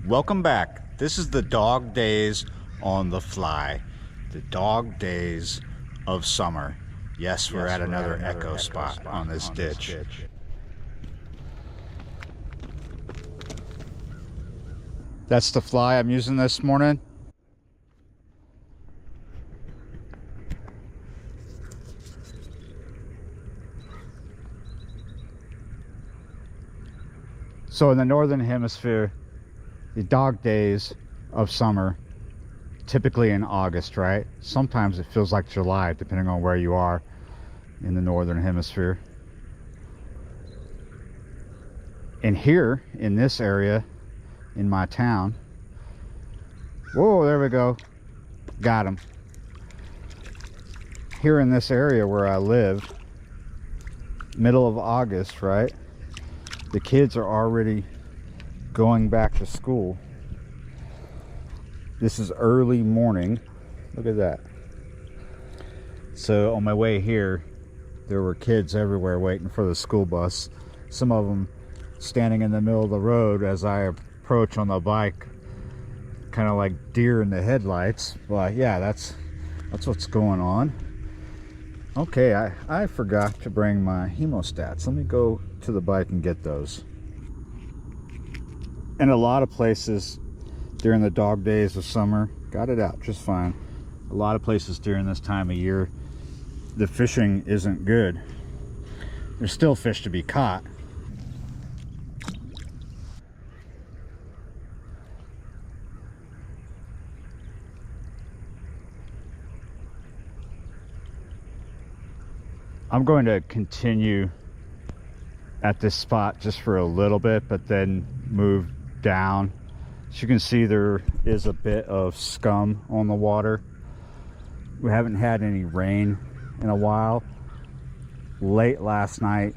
Welcome back. This is the dog days on the fly. The dog days of summer. Yes, we're at another echo spot on this ditch. That's the fly I'm using this morning. So in the northern hemisphere, the dog days of summer, typically in August, right? Sometimes it feels like July, depending on where you are in the northern hemisphere. And here in this area, in my town, whoa, there we go, got him. Here in this area where I live, middle of August, right? The kids are already going back to school. This is early morning. Look at that. So on my way here, there were kids everywhere waiting for the school bus. Some of them standing in the middle of the road as I approach on the bike, kind of like deer in the headlights. But yeah, that's what's going on. Okay, I forgot to bring my hemostats. Let me go to the bike and get those. In a lot of places during the dog days of summer, got it out just fine. A lot of places during this time of year, the fishing isn't good. There's still fish to be caught. I'm going to continue at this spot just for a little bit, but then move down. As you can see, there is a bit of scum on the water. We haven't had any rain in a while. Late last night,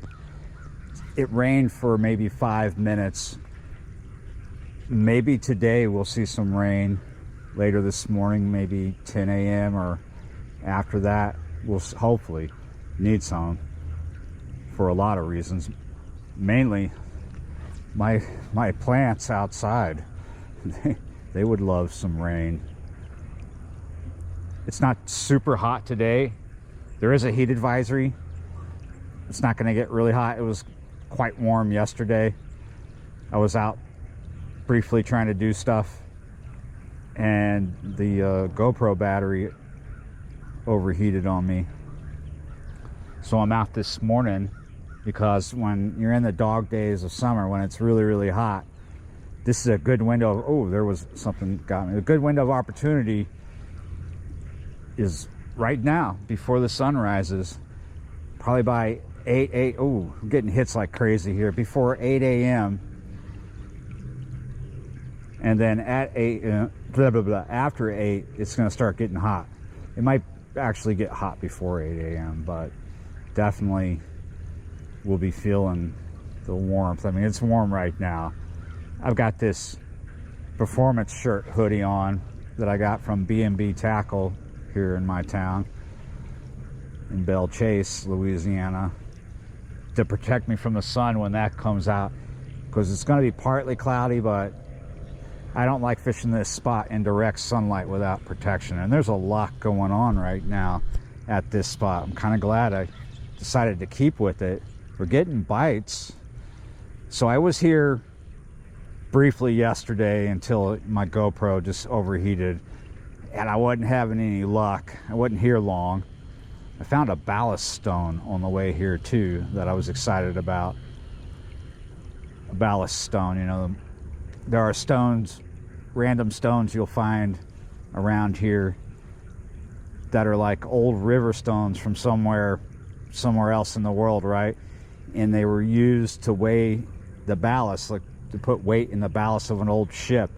it rained for maybe 5 minutes. Maybe today we'll see some rain later this morning, maybe 10 a.m. or after that. We'll hopefully need some for a lot of reasons. Mainly my plants outside. They would love some rain. It's not super hot today. There is a heat advisory. It's not going to get really hot. It was quite warm yesterday. I was out briefly trying to do stuff, and the GoPro battery overheated on me. So I'm out this morning because when you're in the dog days of summer, when it's really, really hot, this is a good window. Oh, there was something got me. A good window of opportunity is right now before the sun rises, probably by 8. Oh, I'm getting hits like crazy here. Before 8 a.m. and then at 8, after 8, it's going to start getting hot. It might actually get hot before 8 a.m., but definitely will be feeling the warmth. I mean, it's warm right now. I've got this performance shirt hoodie on that I got from B&B Tackle here in my town in Belle Chasse, Louisiana, to protect me from the sun when that comes out, because it's going to be partly cloudy, but I don't like fishing this spot in direct sunlight without protection. And there's a lot going on right now at this spot. I'm kind of glad I decided to keep with it. We're getting bites. So I was here briefly yesterday until my GoPro just overheated and I wasn't having any luck. I wasn't here long. I found a ballast stone on the way here too that I was excited about. A ballast stone, you know, there are stones, random stones you'll find around here that are like old river stones from somewhere else in the world, right? And they were used to weigh the ballast, like to put weight in the ballast of an old ship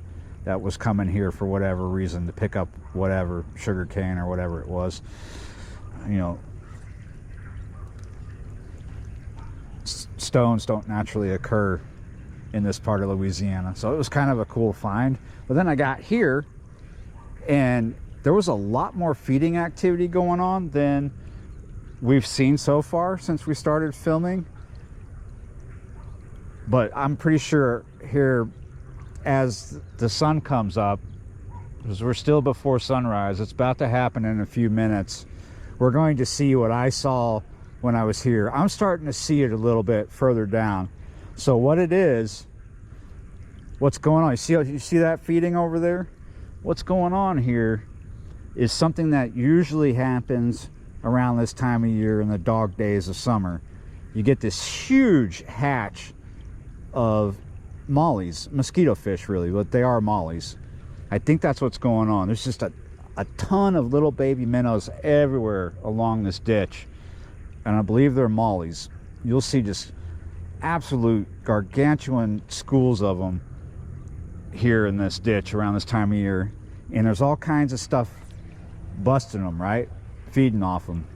that was coming here for whatever reason, to pick up whatever, sugar cane or whatever it was. You know, stones don't naturally occur in this part of Louisiana, so it was kind of a cool find. But then I got here and there was a lot more feeding activity going on than we've seen so far since we started filming. But I'm pretty sure here as the sun comes up, because we're still before sunrise, it's about to happen in a few minutes, we're going to see what I saw when I was here. I'm starting to see it a little bit further down. So what it is, what's going on, you see that feeding over there? What's going on here is something that usually happens around this time of year in the dog days of summer. You get this huge hatch of mollies, mosquito fish really, but they are mollies. I think that's what's going on. There's just a ton of little baby minnows everywhere along this ditch, and I believe they're mollies. You'll see just absolute gargantuan schools of them here in this ditch around this time of year, and there's all kinds of stuff busting them, right? Feeding off them,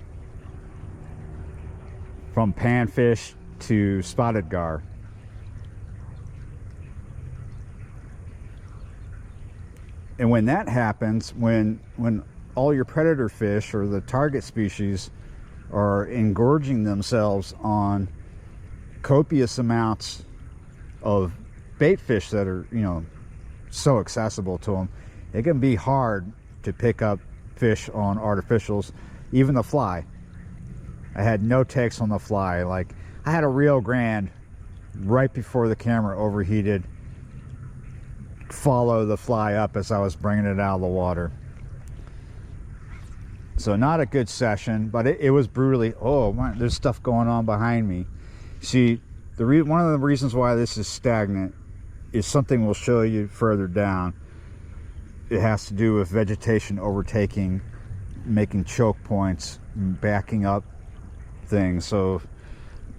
from panfish to spotted gar. And when that happens, when all your predator fish or the target species are engorging themselves on copious amounts of bait fish that are, you know, so accessible to them, it can be hard to pick up fish on artificials, even the fly. I had no takes on the fly. Like, I had a Rio Grande right before the camera overheated follow the fly up as I was bringing it out of the water. So not a good session, but it was brutally, oh my, there's stuff going on behind me. See, one of the reasons why this is stagnant is something we'll show you further down. It has to do with vegetation overtaking, making choke points, backing up things. So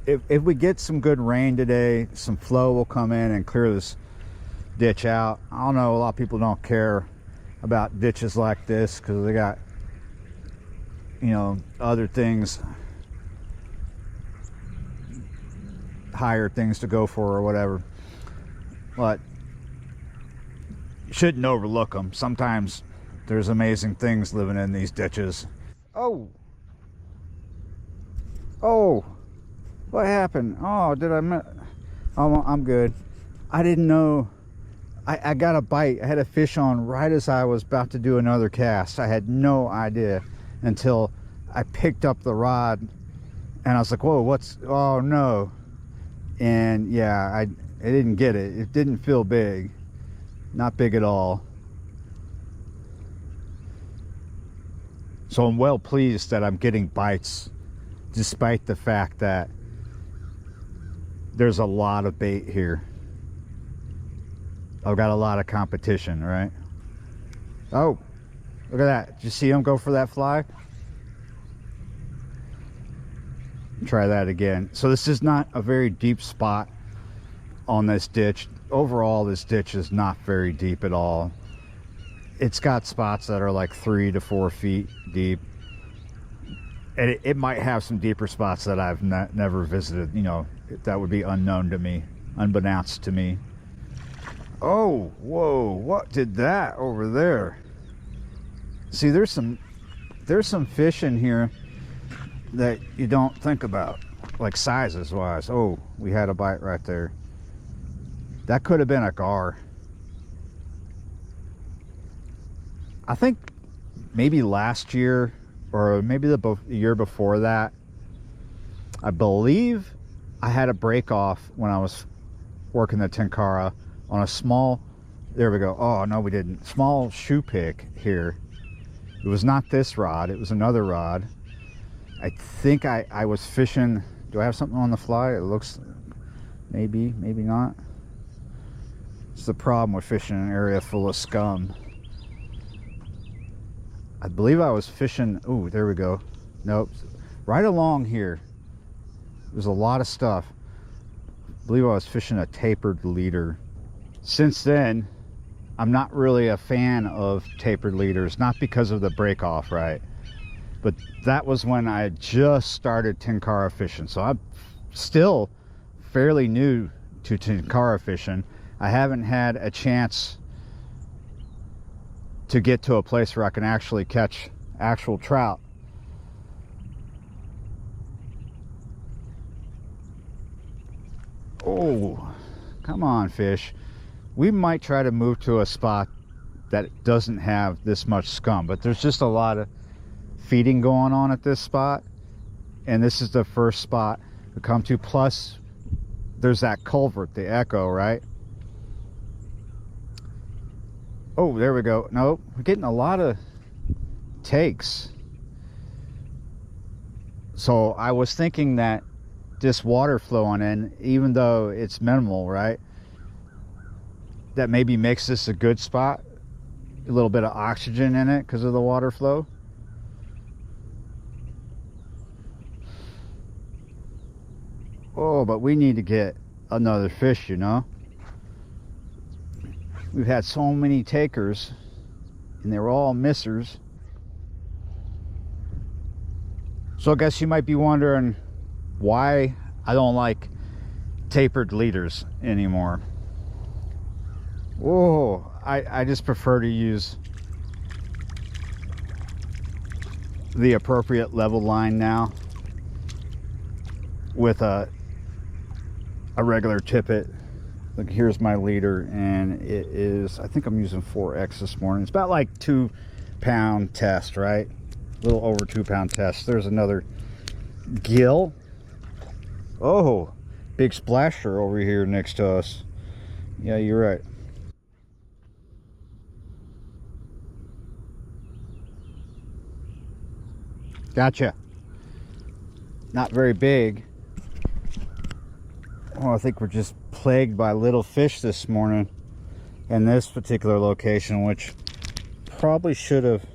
if we get some good rain today, some flow will come in and clear this ditch out. I don't know, a lot of people don't care about ditches like this because they got, you know, other things, higher things to go for or whatever. But you shouldn't overlook them. Sometimes there's amazing things living in these ditches. Oh, what happened? Oh, did I miss? Oh, I'm good. I didn't know. I got a bite. I had a fish on right as I was about to do another cast. I had no idea until I picked up the rod and I was like, whoa, oh no. And yeah, I didn't get it. It didn't feel big. Not big at all. So I'm well pleased that I'm getting bites, despite the fact that there's a lot of bait here. I've got a lot of competition, right? Oh, look at that. Did you see him go for that fly? Try that again. So this is not a very deep spot on this ditch. Overall, this ditch is not very deep at all. It's got spots that are like 3 to 4 feet deep. And it might have some deeper spots that I've never visited. You know, that would be unknown to me, unbeknownst to me. Oh, whoa, what did that over there? See, there's some fish in here that you don't think about, like sizes wise. Oh, we had a bite right there. That could have been a gar. I think maybe last year or maybe the year before that, I believe I had a break off when I was working the Tenkara on a small, there we go. Oh no, we didn't. Small shoe pick here. It was not this rod, it was another rod. I think I was fishing. Do I have something on the fly? It looks, maybe not. It's the problem with fishing in an area full of scum. I believe I was fishing, oh, there we go. Nope, right along here. There's a lot of stuff. I believe I was fishing a tapered leader. Since then, I'm not really a fan of tapered leaders, not because of the break off, right? But that was when I just started Tenkara fishing. So I'm still fairly new to Tenkara fishing. I haven't had a chance to get to a place where I can actually catch actual trout. Oh, come on, fish. We might try to move to a spot that doesn't have this much scum, but there's just a lot of feeding going on at this spot, and this is the first spot to come to. Plus there's that culvert, the Echo, right? Oh, there we go. Nope, we're getting a lot of takes. So I was thinking that this water flowing in, even though it's minimal, right, that maybe makes this a good spot, a little bit of oxygen in it because of the water flow. Oh, but we need to get another fish, you know. We've had so many takers and they were all missers. So I guess you might be wondering why I don't like tapered leaders anymore. Whoa, I just prefer to use the appropriate level line now with a regular tippet. Look, here's my leader, and it is, I think I'm using 4X this morning. It's about like 2 pound test, right? A little over 2 pound test. There's another gill. Oh, big splasher over here next to us. Yeah, you're right. Gotcha. Not very big. Oh, I think we're just plagued by little fish this morning in this particular location, which probably should have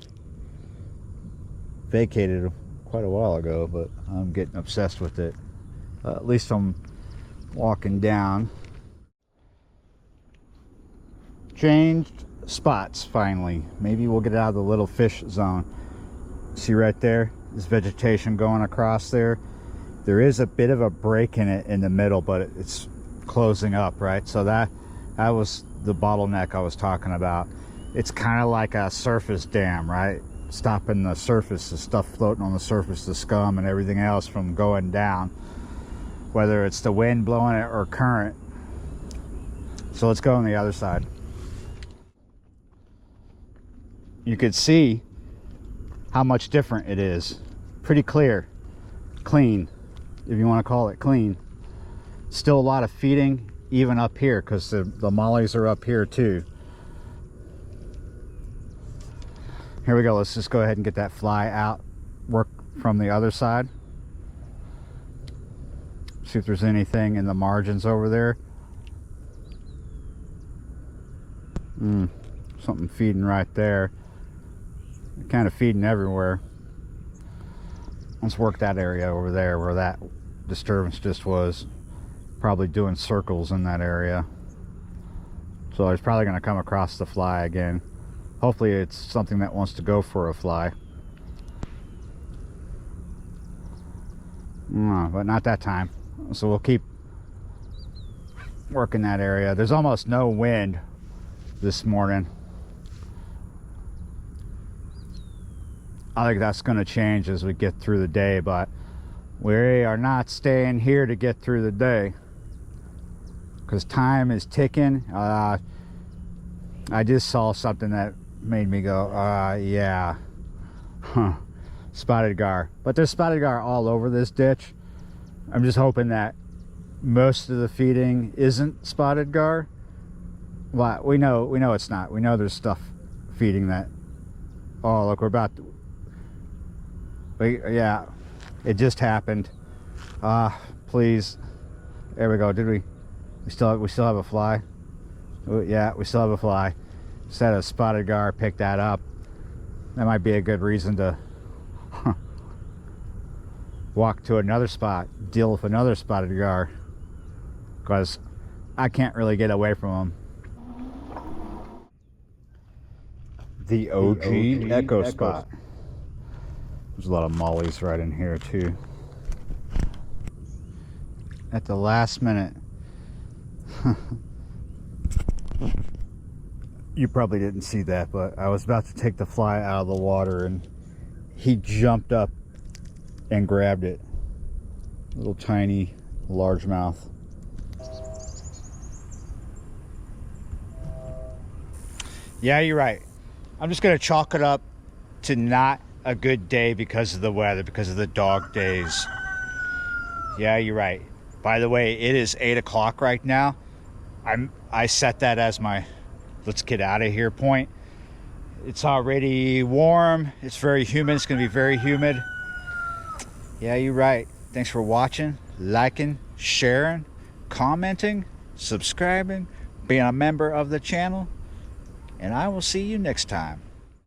vacated quite a while ago, but I'm getting obsessed with it. At least I'm walking down. Changed spots finally. Maybe we'll get out of the little fish zone. See right there? This vegetation going across there. There is a bit of a break in it in the middle, but it's closing up, right? So that was the bottleneck I was talking about. It's kind of like a surface dam, right? Stopping the surface, the stuff floating on the surface, the scum and everything else from going down, whether it's the wind blowing it or current. So let's go on the other side. You could see how much different it is. Pretty clear, clean, if you want to call it clean. Still a lot of feeding even up here because the mollies are up here too. Here we go. Let's just go ahead and get that fly out, work from the other side. See if there's anything in the margins over there. Something feeding right there. Kind of feeding everywhere. Let's work that area over there where that disturbance just was. Probably doing circles in that area. So it's probably going to come across the fly again. Hopefully it's something that wants to go for a fly. But not that time. So we'll keep working that area. There's almost no wind this morning. I think that's going to change as we get through the day, but we are not staying here to get through the day because time is ticking. I just saw something that made me go, yeah, spotted gar. But there's spotted gar all over this ditch. I'm just hoping that most of the feeding isn't spotted gar. Well, we know it's not. We know there's stuff feeding that. Oh, look, we're about to. Yeah, it just happened. Please. There we go. Did we still have a fly? Yeah, we still have a fly. Set a spotted gar, pick that up. That might be a good reason to walk to another spot, deal with another spotted gar, because I can't really get away from them. The OG Echo spot. There's a lot of mollies right in here too. At the last minute. You probably didn't see that, but I was about to take the fly out of the water and he jumped up and grabbed it. Little tiny largemouth. Yeah, you're right. I'm just gonna chalk it up to not a good day because of the weather, because of the dog days. Yeah, you're right. By the way, it is 8 o'clock right now. I set that as my let's get out of here point. It's already warm. It's very humid. It's gonna be very humid. Yeah, you're right. Thanks for watching, liking, sharing, commenting, subscribing, being a member of the channel, and I will see you next time.